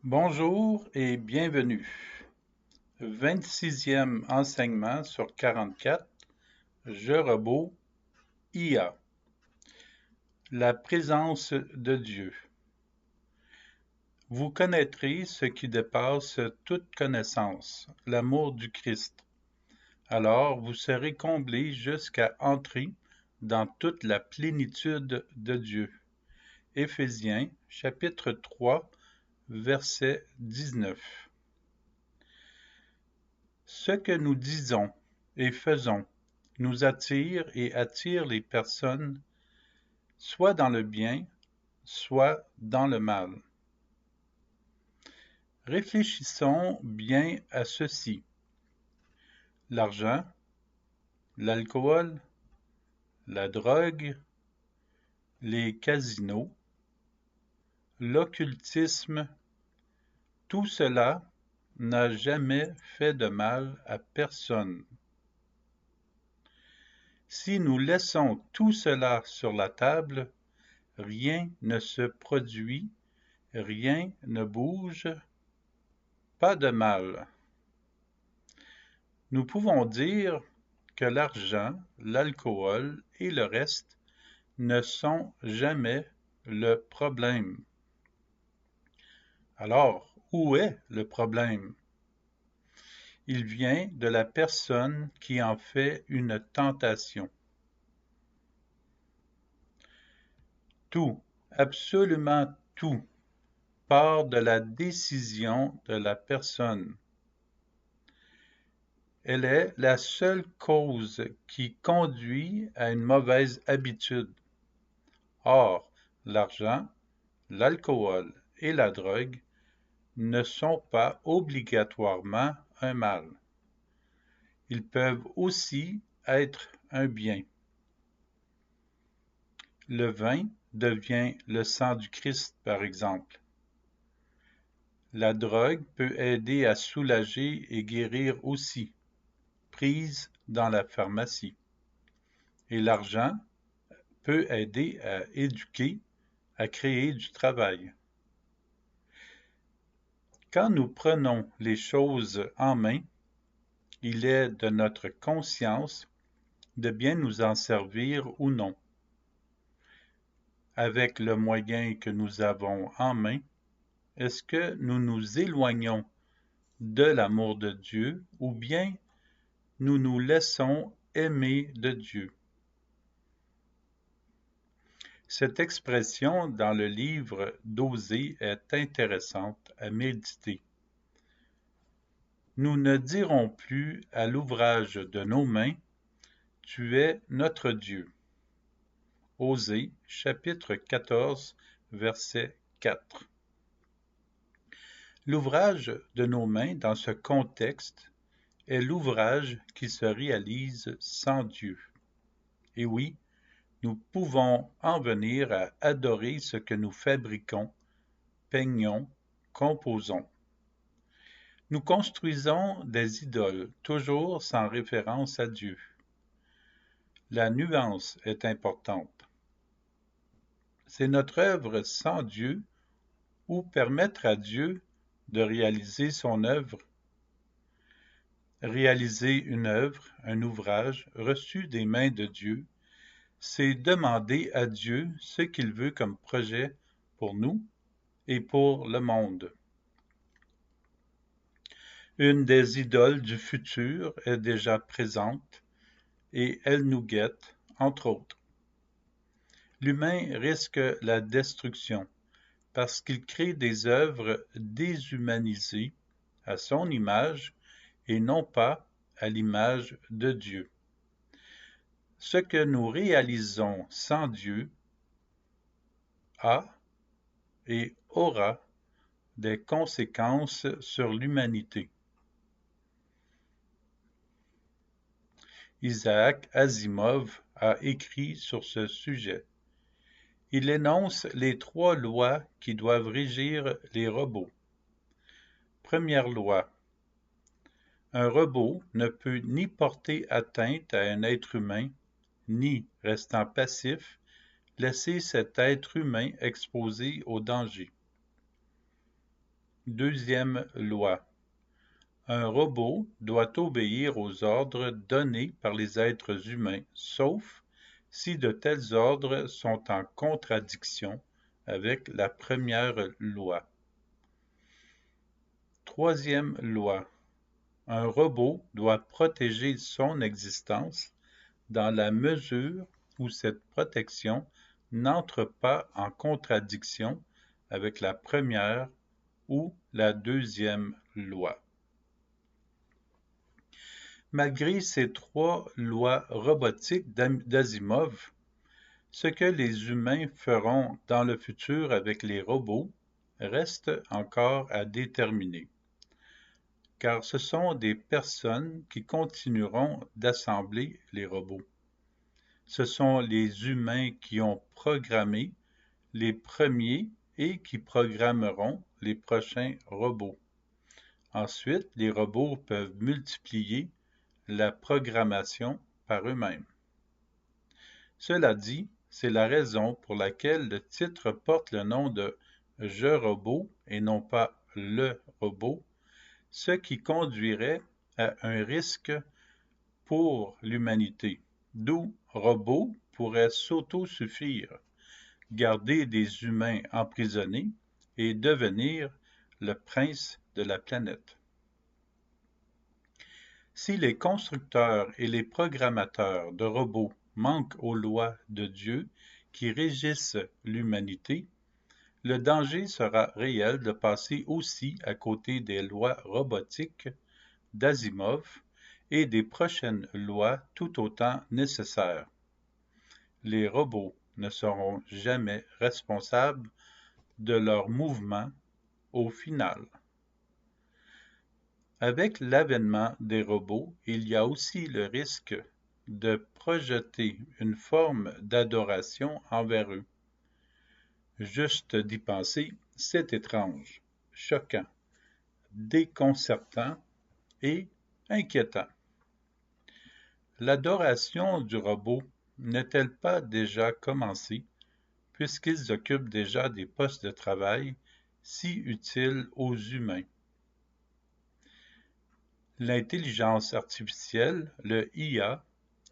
Bonjour et bienvenue. 26e enseignement sur 44, Je robot IA. La présence de Dieu. Vous connaîtrez ce qui dépasse toute connaissance, l'amour du Christ. Alors vous serez comblés jusqu'à entrer dans toute la plénitude de Dieu. Éphésiens chapitre 3, verset 19. Ce que nous disons et faisons nous attire et attire les personnes, soit dans le bien, soit dans le mal. Réfléchissons bien à ceci. L'argent, l'alcool, la drogue, les casinos, l'occultisme, tout cela n'a jamais fait de mal à personne. Si nous laissons tout cela sur la table, rien ne se produit, rien ne bouge, pas de mal. Nous pouvons dire que l'argent, l'alcool et le reste ne sont jamais le problème. Alors, où est le problème? Il vient de la personne qui en fait une tentation. Tout, absolument tout, part de la décision de la personne. Elle est la seule cause qui conduit à une mauvaise habitude. Or, l'argent, l'alcool et la drogue ne sont pas obligatoirement un mal. Ils peuvent aussi être un bien. Le vin devient le sang du Christ, par exemple. La drogue peut aider à soulager et guérir aussi, prise dans la pharmacie. Et l'argent peut aider à éduquer, à créer du travail. Quand nous prenons les choses en main, il est de notre conscience de bien nous en servir ou non. Avec le moyen que nous avons en main, est-ce que nous nous éloignons de l'amour de Dieu ou bien nous nous laissons aimer de Dieu? Cette expression dans le livre d'Osée est intéressante à méditer. Nous ne dirons plus à l'ouvrage de nos mains, Tu es notre Dieu. Osée, chapitre 14, verset 4. L'ouvrage de nos mains dans ce contexte est l'ouvrage qui se réalise sans Dieu. Et oui, nous pouvons en venir à adorer ce que nous fabriquons, peignons, composons. Nous construisons des idoles, toujours sans référence à Dieu. La nuance est importante. C'est notre œuvre sans Dieu ou permettre à Dieu de réaliser son œuvre. Réaliser une œuvre, un ouvrage reçu des mains de Dieu, c'est demander à Dieu ce qu'il veut comme projet pour nous et pour le monde. Une des idoles du futur est déjà présente et elle nous guette, entre autres. L'humain risque la destruction parce qu'il crée des œuvres déshumanisées à son image et non pas à l'image de Dieu. Ce que nous réalisons sans Dieu a et aura des conséquences sur l'humanité. Isaac Asimov a écrit sur ce sujet. Il énonce les 3 lois qui doivent régir les robots. Première loi. Un robot ne peut ni porter atteinte à un être humain, ni, restant passif, laisser cet être humain exposé au danger. Deuxième loi. Un robot doit obéir aux ordres donnés par les êtres humains, sauf si de tels ordres sont en contradiction avec la première loi. Troisième loi. Un robot doit protéger son existence dans la mesure où cette protection n'entre pas en contradiction avec la première ou la deuxième loi. Malgré ces trois lois robotiques d'Asimov, ce que les humains feront dans le futur avec les robots reste encore à déterminer, car ce sont des personnes qui continueront d'assembler les robots. Ce sont les humains qui ont programmé les premiers et qui programmeront les prochains robots. Ensuite, les robots peuvent multiplier la programmation par eux-mêmes. Cela dit, c'est la raison pour laquelle le titre porte le nom de « Je robot » et non pas « le robot », ce qui conduirait à un risque pour l'humanité, d'où robot pourrait s'autosuffire, garder des humains emprisonnés et devenir le prince de la planète. Si les constructeurs et les programmateurs de robots manquent aux lois de Dieu qui régissent l'humanité, le danger sera réel de passer aussi à côté des lois robotiques d'Asimov et des prochaines lois tout autant nécessaires. Les robots ne seront jamais responsables de leurs mouvements au final. Avec l'avènement des robots, il y a aussi le risque de projeter une forme d'adoration envers eux. Juste d'y penser, c'est étrange, choquant, déconcertant et inquiétant. L'adoration du robot n'est-elle pas déjà commencée, puisqu'ils occupent déjà des postes de travail si utiles aux humains? L'intelligence artificielle, le IA,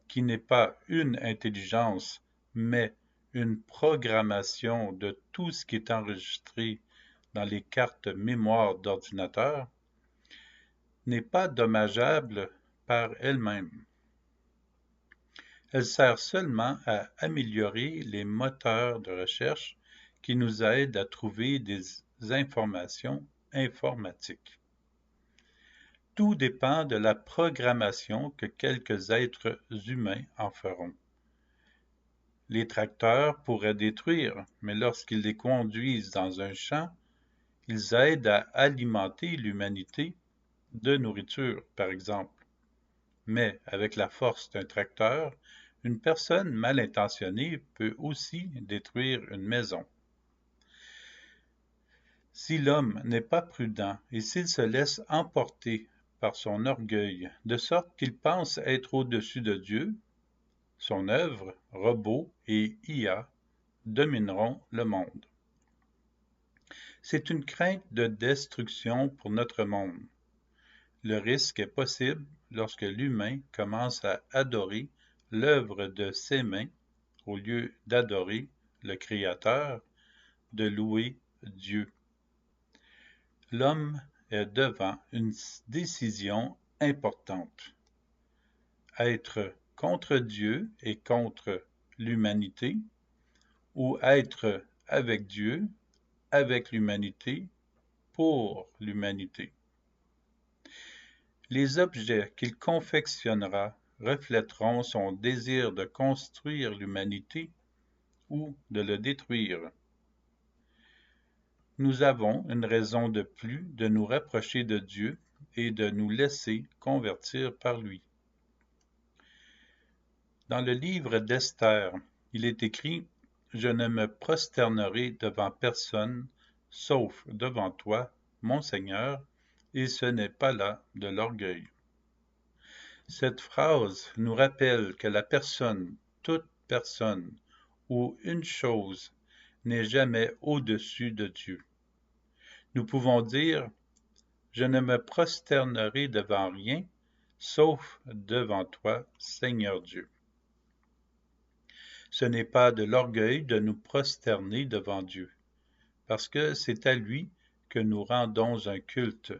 qui n'est pas une intelligence, mais une programmation de tout ce qui est enregistré dans les cartes mémoire d'ordinateur, n'est pas dommageable par elle-même. Elle sert seulement à améliorer les moteurs de recherche qui nous aident à trouver des informations informatiques. Tout dépend de la programmation que quelques êtres humains en feront. Les tracteurs pourraient détruire, mais lorsqu'ils les conduisent dans un champ, ils aident à alimenter l'humanité de nourriture, par exemple. Mais avec la force d'un tracteur, une personne mal intentionnée peut aussi détruire une maison. Si l'homme n'est pas prudent et s'il se laisse emporter par son orgueil, de sorte qu'il pense être au-dessus de Dieu, son œuvre, robots et IA domineront le monde. C'est une crainte de destruction pour notre monde. Le risque est possible lorsque l'humain commence à adorer l'œuvre de ses mains au lieu d'adorer le Créateur, de louer Dieu. L'homme est devant une décision importante. Être contre Dieu et contre l'humanité, ou être avec Dieu, avec l'humanité, pour l'humanité. Les objets qu'il confectionnera reflèteront son désir de construire l'humanité ou de le détruire. Nous avons une raison de plus de nous rapprocher de Dieu et de nous laisser convertir par lui. Dans le livre d'Esther, il est écrit « Je ne me prosternerai devant personne, sauf devant toi, mon Seigneur, et ce n'est pas là de l'orgueil. » Cette phrase nous rappelle que la personne, toute personne ou une chose n'est jamais au-dessus de Dieu. Nous pouvons dire « Je ne me prosternerai devant rien, sauf devant toi, Seigneur Dieu. » Ce n'est pas de l'orgueil de nous prosterner devant Dieu, parce que c'est à lui que nous rendons un culte.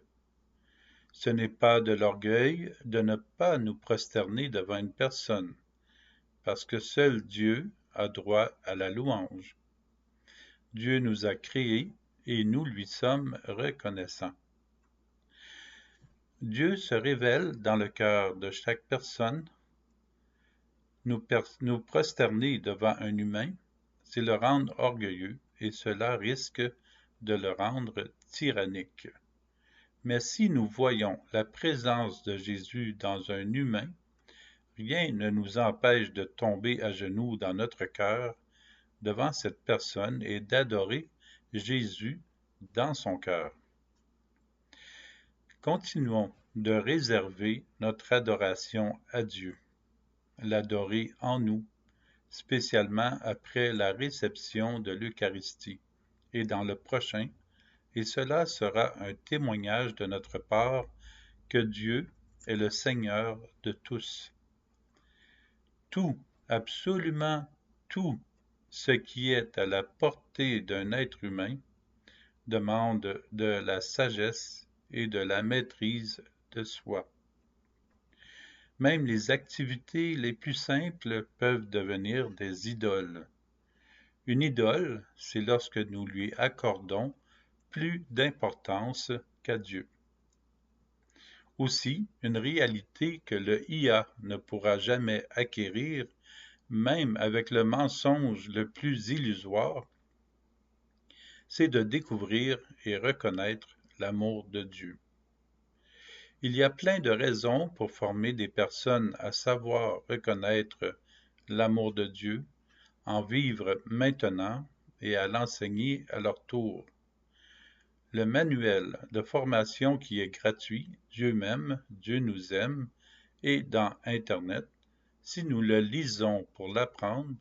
Ce n'est pas de l'orgueil de ne pas nous prosterner devant une personne, parce que seul Dieu a droit à la louange. Dieu nous a créés et nous lui sommes reconnaissants. Dieu se révèle dans le cœur de chaque personne. Nous prosterner devant un humain, c'est le rendre orgueilleux et cela risque de le rendre tyrannique. Mais si nous voyons la présence de Jésus dans un humain, rien ne nous empêche de tomber à genoux dans notre cœur devant cette personne et d'adorer Jésus dans son cœur. Continuons de réserver notre adoration à Dieu, l'adorer en nous, spécialement après la réception de l'Eucharistie et dans le prochain, et cela sera un témoignage de notre part que Dieu est le Seigneur de tous. Tout, absolument tout, ce qui est à la portée d'un être humain demande de la sagesse et de la maîtrise de soi. Même les activités les plus simples peuvent devenir des idoles. Une idole, c'est lorsque nous lui accordons plus d'importance qu'à Dieu. Aussi, une réalité que le IA ne pourra jamais acquérir, même avec le mensonge le plus illusoire, c'est de découvrir et reconnaître l'amour de Dieu. Il y a plein de raisons pour former des personnes à savoir reconnaître l'amour de Dieu, en vivre maintenant et à l'enseigner à leur tour. Le manuel de formation qui est gratuit, Dieu m'aime, Dieu nous aime, est dans Internet. Si nous le lisons pour l'apprendre,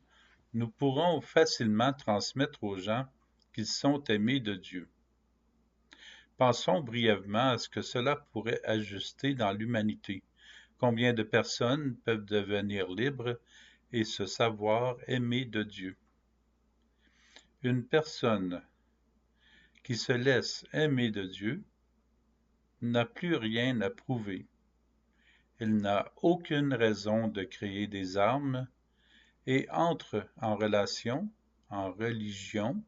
nous pourrons facilement transmettre aux gens qu'ils sont aimés de Dieu. Pensons brièvement à ce que cela pourrait ajuster dans l'humanité. Combien de personnes peuvent devenir libres et se savoir aimées de Dieu? Une personne qui se laisse aimer de Dieu n'a plus rien à prouver. Elle n'a aucune raison de créer des armes et entre en relation, en religion,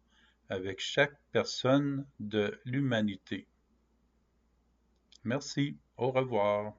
avec chaque personne de l'humanité. Merci, au revoir.